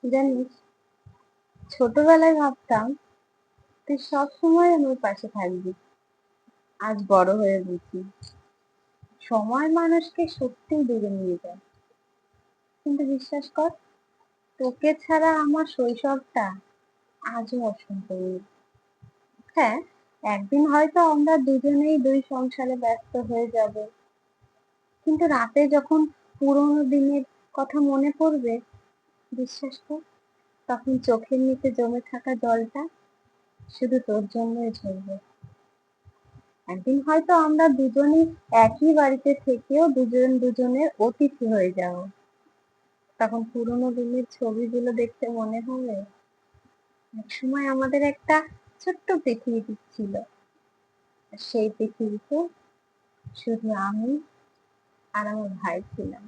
জানিস, ছোটবেলায় ভাবতাম তুই সবসময় আমার পাশে থাকবি। আজ বড় হয়ে বুঝি সময় মানুষকে সত্যিই দূরে নিয়ে যায়। কিন্তু বিশ্বাস কর, তোকে ছাড়া আমার শৈশবটা আজও অসম্পূর্ণ। হ্যাঁ, একদিন হয়তো আমরা দুজনেই দুই সংসারে ব্যস্ত হয়ে যাব, কিন্তু রাতে যখন পুরোনো দিনের কথা মনে পড়বে, বিশ্বাস কর, তখন চোখের নিচে জমে থাকা জলটা শুধু তোর জন্যই ঝরবে। একদিন হয়তো আমরা দুজনেই একই বাড়িতে থেকেও দুজন দুজনের অতিথি হয়ে যাব। তখন পুরোনো দিনের ছবিগুলো দেখতে মনে হবে একসময় আমাদের একটা ছোট্ট পৃথিবী ছিল, আর সেই পৃথিবীতে শুধু আমি আর আমার ভাই ছিলাম।